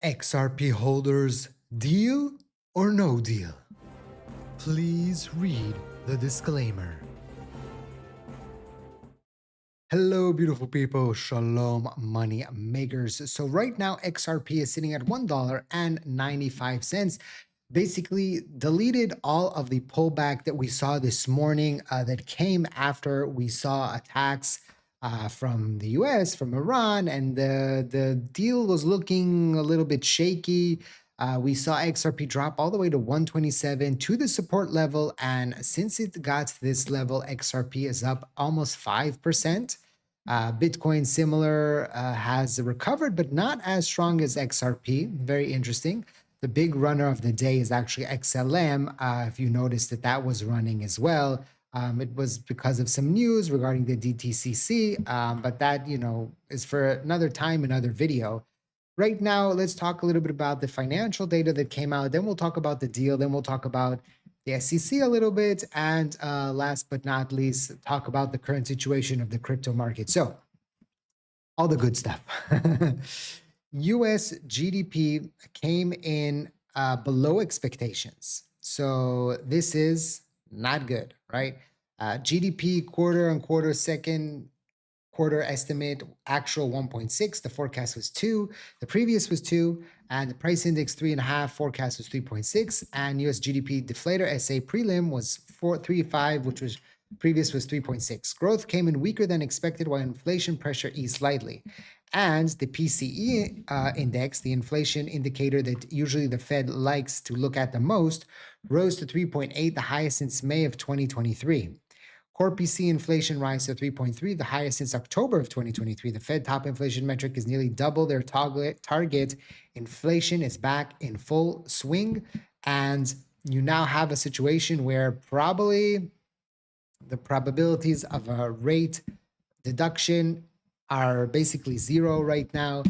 XRP holders, deal or no deal? Please read the disclaimer. Hello, beautiful people. Shalom, money makers. So right now, XRP is sitting at $1.95. Basically, deleted all of the pullback that we saw this morning that came after we saw attacks from the US, from Iran, and the deal was looking a little bit shaky. We saw XRP drop all the way to 127 to the support level. And since it got to this level, XRP is up almost 5%. Bitcoin similar has recovered, but not as strong as XRP. Very interesting. The big runner of the day is actually XLM. If you noticed that was running as well. It was because of some news regarding the DTCC, but that, is for another time, another video. Right now, let's talk a little bit about the financial data that came out. Then we'll talk about the deal. Then we'll talk about the SEC a little bit. And last but not least, talk about the current situation of the crypto market. So all the good stuff. US GDP came in below expectations. So this is not good, right? GDP quarter on quarter, second quarter estimate, actual 1.6, the forecast was 2, the previous was 2, and the price index 3.5, forecast was 3.6, and US GDP deflator SA prelim was 4.35, which was previous was 3.6. Growth came in weaker than expected while inflation pressure eased slightly. And the PCE index, the inflation indicator that usually the Fed likes to look at the most, rose to 3.8, the highest since May of 2023. Core PC inflation rise to 3.3, the highest since October of 2023. The Fed top inflation metric is nearly double their target. Inflation is back in full swing. And you now have a situation where probably the probabilities of a rate deduction are basically zero right now,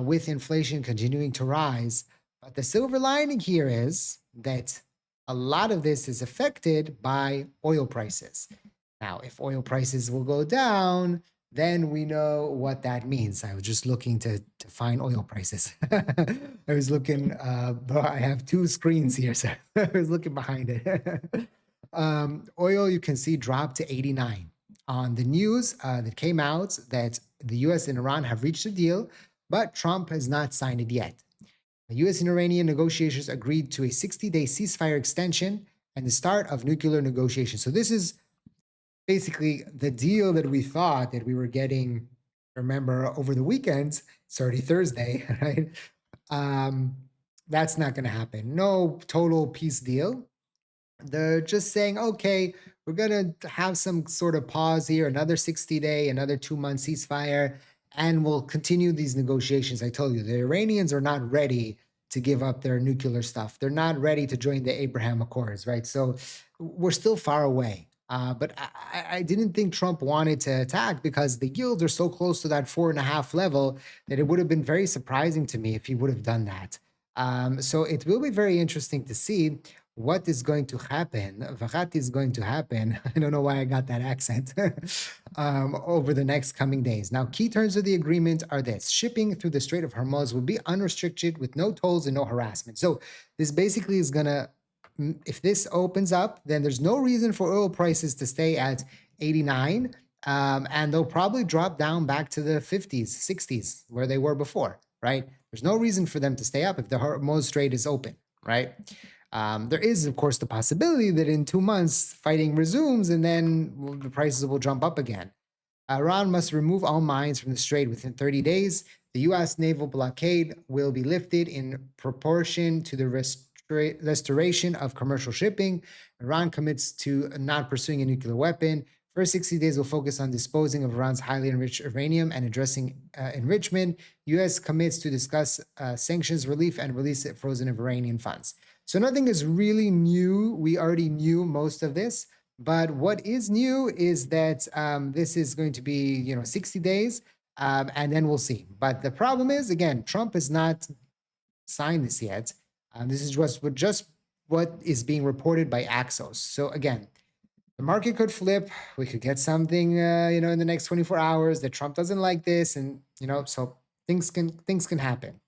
with inflation continuing to rise. But the silver lining here is that a lot of this is affected by oil prices. Now, if oil prices will go down, then we know what that means. I was just looking to find oil prices. I was looking, I have two screens here, so I was looking behind it. Oil, you can see, dropped to 89. On the news that came out that the US and Iran have reached a deal, but Trump has not signed it yet. The US and Iranian negotiators agreed to a 60-day ceasefire extension and the start of nuclear negotiations. So this is basically the deal that we thought that we were getting, remember, over the weekends. It's already Thursday, right? That's not going to happen. No total peace deal. They're just saying, okay, we're going to have some sort of pause here, another 60-day, another 2-month ceasefire, and we'll continue these negotiations. I told you, the Iranians are not ready to give up their nuclear stuff. They're not ready to join the Abraham Accords, right? So we're still far away. But I didn't think Trump wanted to attack because the yields are so close to that 4.5 level that it would have been very surprising to me if he would have done that. So it will be very interesting to see what is going to happen. What is going to happen? I don't know why I got that accent. Over the next coming days. Now, key terms of the agreement are this: shipping through the Strait of Hormuz will be unrestricted with no tolls and no harassment. So this basically is going to, if this opens up, then there's no reason for oil prices to stay at 89. And they'll probably drop down back to the 50s, 60s, where they were before, right? There's no reason for them to stay up if the Hormuz Strait is open, right? There is, of course, the possibility that in 2 months, fighting resumes and then the prices will jump up again. Iran must remove all mines from the strait within 30 days. The U.S. naval blockade will be lifted in proportion to the restoration of commercial shipping. Iran commits to not pursuing a nuclear weapon. First 60 days will focus on disposing of Iran's highly enriched uranium and addressing enrichment. U.S. commits to discuss sanctions relief and release frozen Iranian funds. So nothing is really new. We already knew most of this. But what is new is that this is going to be, 60 days, and then we'll see. But the problem is, again, Trump has not signed this yet. This is just what is being reported by Axios. So again, the market could flip. We could get something, in the next 24 hours that Trump doesn't like this, and so things can happen.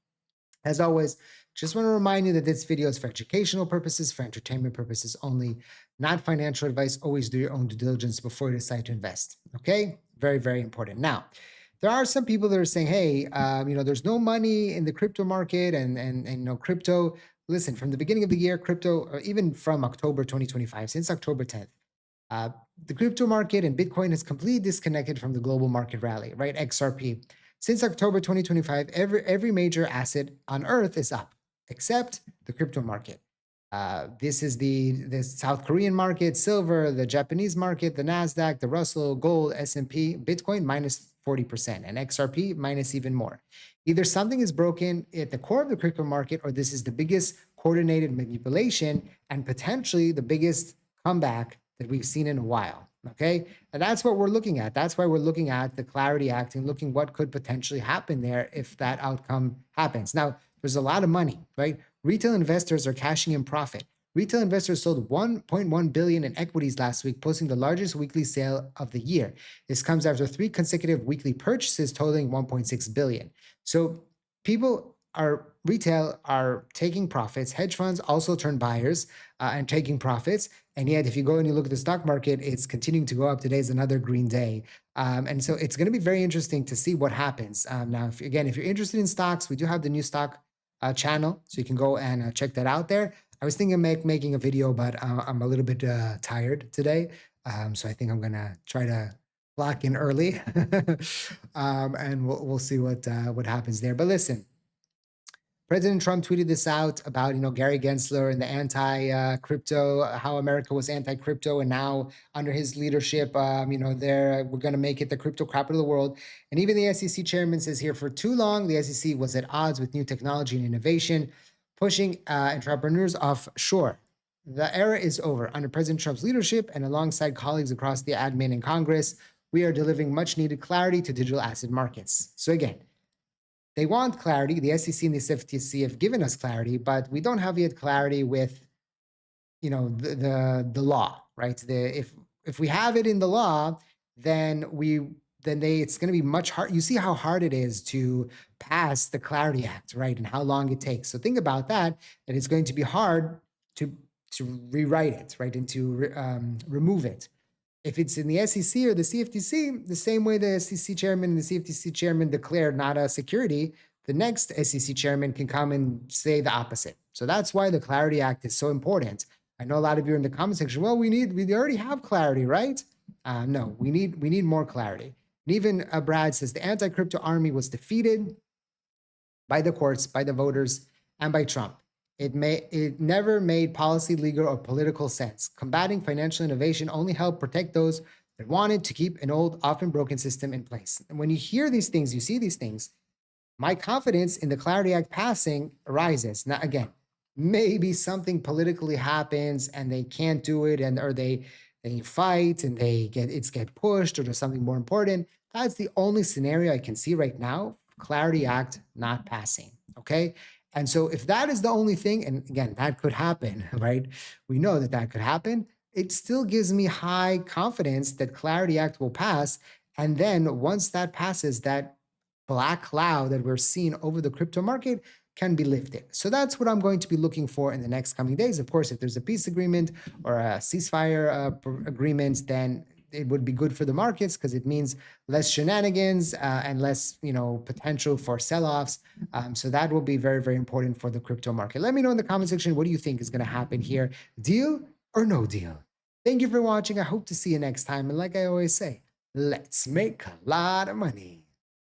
As always, just want to remind you that this video is for educational purposes, for entertainment purposes only, not financial advice. Always do your own due diligence before you decide to invest. Okay? Very, very important. Now, there are some people that are saying, "Hey, there's no money in the crypto market, and crypto." Listen, from the beginning of the year, crypto, or even from October 2025, since October 10th, uh, the crypto market and Bitcoin has completely disconnected from the global market rally, right? XRP. Since October 2025, every major asset on Earth is up, except the crypto market. This is the South Korean market, silver, the Japanese market, the Nasdaq, the Russell, gold, S&P, Bitcoin minus 40%, and XRP minus even more. Either something is broken at the core of the crypto market, or this is the biggest coordinated manipulation and potentially the biggest comeback that we've seen in a while. Okay. And that's what we're looking at. That's why we're looking at the Clarity Act and looking what could potentially happen there if that outcome happens. Now, there's a lot of money, right? Retail investors are cashing in profit. Retail investors sold 1.1 billion in equities last week, posting the largest weekly sale of the year. This comes after 3 consecutive weekly purchases totaling 1.6 billion. So retail are taking profits. Hedge funds also turn buyers and taking profits. And yet, if you go and you look at the stock market, it's continuing to go up. Today is another green day. And so it's going to be very interesting to see what happens. Now, if you're interested in stocks, we do have the new stock channel. So you can go and check that out there. I was thinking of making a video, but I'm a little bit tired today. So I think I'm going to try to clock in early and we'll see what happens there. But listen, President Trump tweeted this out about, Gary Gensler and the anti-crypto, how America was anti-crypto, and now under his leadership, we're going to make it the crypto capital of the world. And even the SEC chairman says here, for too long, the SEC was at odds with new technology and innovation, pushing entrepreneurs offshore. The era is over. Under President Trump's leadership and alongside colleagues across the admin and Congress, we are delivering much needed clarity to digital asset markets. So again, they want clarity. The SEC and the CFTC have given us clarity, but we don't have yet clarity with, the law, right? If we have it in the law, then it's going to be much hard. You see how hard it is to pass the Clarity Act, right? And how long it takes. So think about that. And it's going to be hard to rewrite it, right, and to remove it. If it's in the SEC or the CFTC, the same way the SEC chairman and the CFTC chairman declared not a security, the next SEC chairman can come and say the opposite. So that's why the Clarity Act is so important. I know a lot of you are in the comment section, well, we already have clarity, right? No, we need more clarity. And even Brad says the anti-crypto army was defeated by the courts, by the voters, and by Trump. It never made policy, legal, or political sense. Combating financial innovation only helped protect those that wanted to keep an old, often broken system in place. And when you hear these things, you see these things, my confidence in the Clarity Act passing arises. Now, again, maybe something politically happens and they can't do it, or they fight and get pushed, or there's something more important. That's the only scenario I can see right now. Clarity Act not passing. Okay. And so if that is the only thing, and again, that could happen, right? We know that could happen. It still gives me high confidence that Clarity Act will pass. And then once that passes, that black cloud that we're seeing over the crypto market can be lifted. So that's what I'm going to be looking for in the next coming days. Of course, if there's a peace agreement or a ceasefire agreement, then it would be good for the markets because it means less shenanigans and less, potential for sell-offs. So that will be very, very important for the crypto market. Let me know in the comment section, what do you think is going to happen here? Deal or no deal? Thank you for watching. I hope to see you next time. And like I always say, let's make a lot of money.